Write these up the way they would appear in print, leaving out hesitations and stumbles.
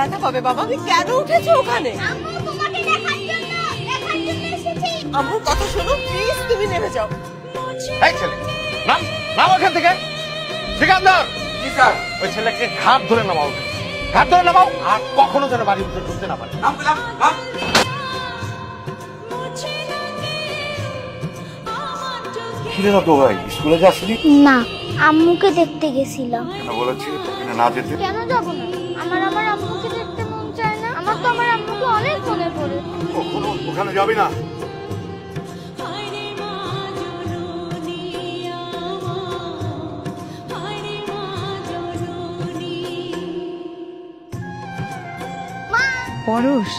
ব্যথা পাবে বাবা। তুমি কেন উঠেছো ওখানে? আম্মুর কথা শোনো প্লিজ, তুমি নেমে যাও। এই ছেলে নাম নাম ওখান থেকে। সিকান্দার, জি স্যার। ওই ছেলেকে ঘাট ধরে নামাও, ঘাট ধরে নামাও, আর কখনো যেন বাড়ির ভিতরে ঢুকতে না পারে। নাম পেলাম নাম। ছিলে না তো ভাই, স্কুলে যাসনি? না, আম্মুকে দেখতে গেছিলাম। কেন বলেছি তোকে না যেতে? কেন যাব না? আমার আম্মুকে দেখতে মন চায় না। আমার তো আমার আম্মুকে অনেক মনে পড়ে। কখনো ওখানে যাবি না। পরশ,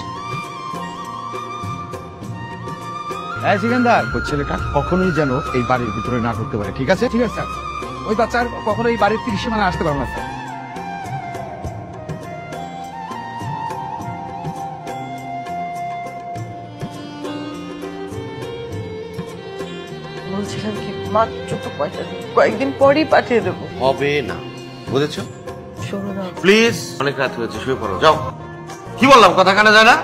হ্যাঁ সিকান্দার, ওই ছেলেটা কখনোই যেন এই বাড়ির ভিতরে না ঢুকতে পারে, ঠিক আছে? ঠিক আছে স্যার। ওই বাচ্চার কখনো এই বাড়ির 30 সীমানা আসতে পারবে না স্যার। বলছিলাম কি মাত্র তো কয়টা দিন, কয়েকদিন পরেই পাঠিয়ে দেবো। হবে না, বুঝেছো? শোনো না প্লিজ, অনেক রাত হয়েছে, শুয়ে পড়ো, যাও। কি বললাম, কথা কানে যায় না?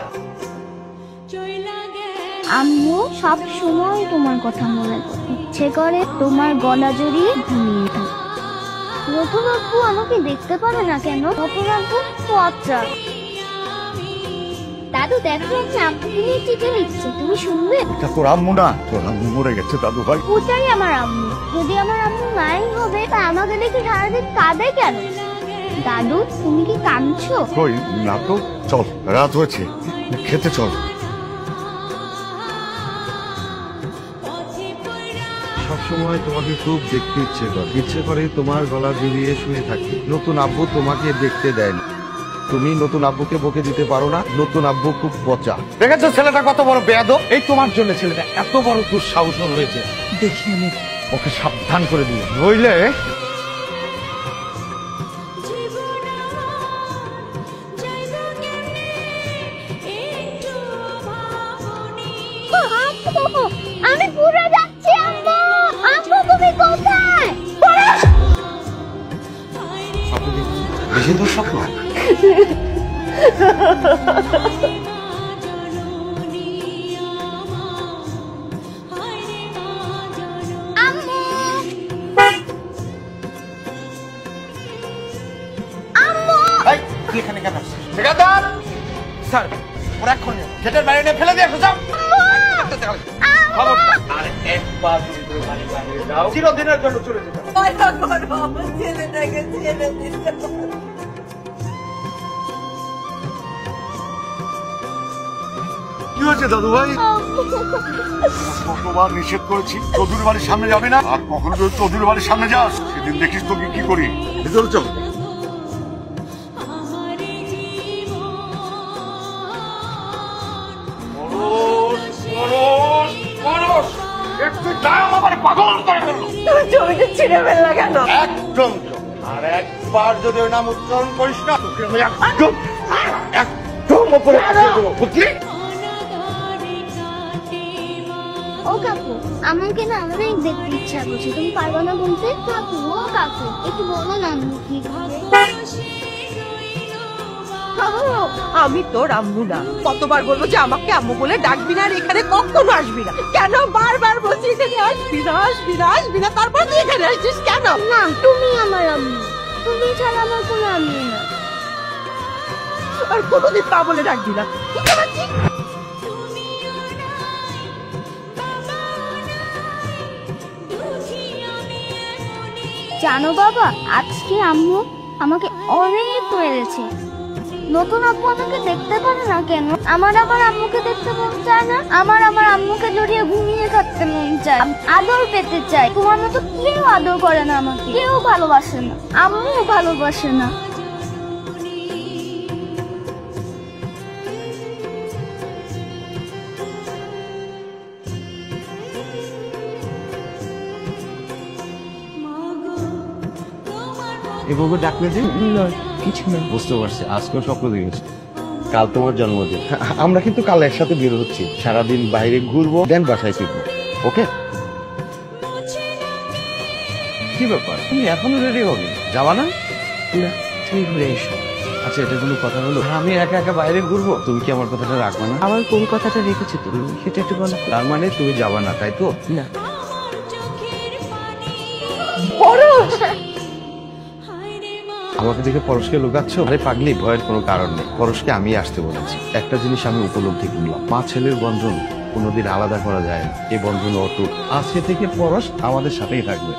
আম্মু সব সময় তোমার কথা মনে করে, ইচ্ছে করে তোমার গলা জড়িয়ে ঘুমিয়ে থাকি। নতুন আব্বু আমাকে দেখতে পারে না কেন? নতুন আব্বু পচা। দাদু দেখো, একটা আম্মুকে নিয়ে চিঠি লিখছে, তুমি শুনবে? এটা তোর আম্মু না, তোর আম্মু মরে গেছে দাদু ভাই। ওটাই আমার আম্মু। যদি আমার আম্মু নাই হবে, তা আমাকে দেখে সারাদিন কাঁদে কেন? দাদু তুমি কি কাঁদছো? কই না তো, চল রাত হয়েছে, খেতে চল। সবসময় তোমাকে খুব দেখতে ইচ্ছে করে তোমার গলা জড়িয়ে শুয়ে থাকি। নতুন আব্বু তোমাকে দেখতে দেয় না, তুমি নতুন আব্বুকে বকে দিতে পারো না। নতুন আব্বু খুব পচা। দেখেছো ছেলেটা কত বড় বেয়াদব? এই তোমার জন্য ছেলেটা এত বড় দুঃসাহস হয়েছে। দেখি আমি ওকে সাবধান করে দিও, নইলে আমি পুরো যাচ্ছি আম্মু। আম্মু তুমি কোথায়? বেশি দূর স্বপ্ন। আম্মু, আম্মু। এই, তুই এখানে কেন আসছিস? ঠিকাদার স্যার, ওরা এখন গেটের বাইরে নিয়ে ফেলে দিয়ে আসো, যাও। খবরদার, আর একবার যদি তুমি বাড়ির বাইরে যাও, চিরদিনের জন্য চলে যেতে হবে। দয়া করো, আমার ছেলেটাকে ছেড়ে দিতে। কি হয়েছে দাদু ভাই? কতবার নিষেধ করেছি চৌধুরী বাড়ির সামনে যাবে না, আর কখনো যদি চৌধুরী বাড়ির সামনে যাস সেদিন দেখিস তোকে কি করি। ভিতরে চল। একটু দাম আমার পাগল করে ফেললো। তুমি জমিটা ছিঁড়ে ফেললা কেন? একদম আর একবার যদি ওই নাম উচ্চারণ করিস না, তোকে আমি একদম একদম উপরে পাঠিয়ে দেবো, বুঝলি? ও কাকু, আমাকে না অনেক দেখতে ইচ্ছা করছে, তুমি পারবে না বলতে? কাকু, ও কাকু, একটু বলো না আম্মু কি খাবে? আমি তোর আম্মু না। কতবার বলবো যে আমাকে আম্মু বলে ডাকবি না, আর এখানে কখনো আসবি না। কেন বারবার বলছি এখানে আসবি না, আসবি না, আসবি না, তারপর তুই এখানে আসছিস কেন? না, তুমি আমার আম্মু, তুমি ছাড়া আমার কোনো আম্মু না। আর কোনোদিন তা বলে ডাকবি না, বুঝতে পারছিস? জানো বাবা, আজকে আম্মু আমাকে অনেক মেরেছে। নতুন আব্বু আমাকে দেখতে পারে না কেন? আমার আম্মুকে দেখতে মন চায় না। আমার আম্মুকে জড়িয়ে ঘুমিয়ে থাকতে মন চায়, আদর পেতে চায়। তোমার মতো কেউ আদর করে না আমাকে, কেউ ভালোবাসে না, আম্মু ভালোবাসে না। এভাবে ডাকলে যে কিছু না। বুঝতে পারছি, আজকেও স্বপ্ন দেখেছি কাল তোমার জন্মদিন। আমরা কিন্তু কাল একসাথে বের হচ্ছি, সারাদিন বাইরে ঘুরবো, দেন বাসায় ফিরবো, ওকে? কি ব্যাপার, তুমি এখনো রেডি হবে? যাবা না? না, তুমি ঘুরে এসো। আচ্ছা, এটা কোনো কথা হলো? আমি একা একা বাইরে ঘুরবো, তুমি কি আমার কথাটা রাখবে না? আমার কোন কথাটা রেখেছো তুমি সেটা একটু বলো। তার মানে তুমি যাবা না, তাই তো? না পরশ, আমাকে দেখে পরশকে লুকাচ্ছ? আরে পাগলি, ভয়ের কোনো কারণ নেই। পরশকে আমি আসতে বলেছি। একটা জিনিস আমি উপলব্ধি করলাম, মা ছেলের বন্ধন কোনোদিন আলাদা করা যায় না। এই বন্ধন অটুট। আজকে থেকে পরশ আমাদের সাথেই থাকবে।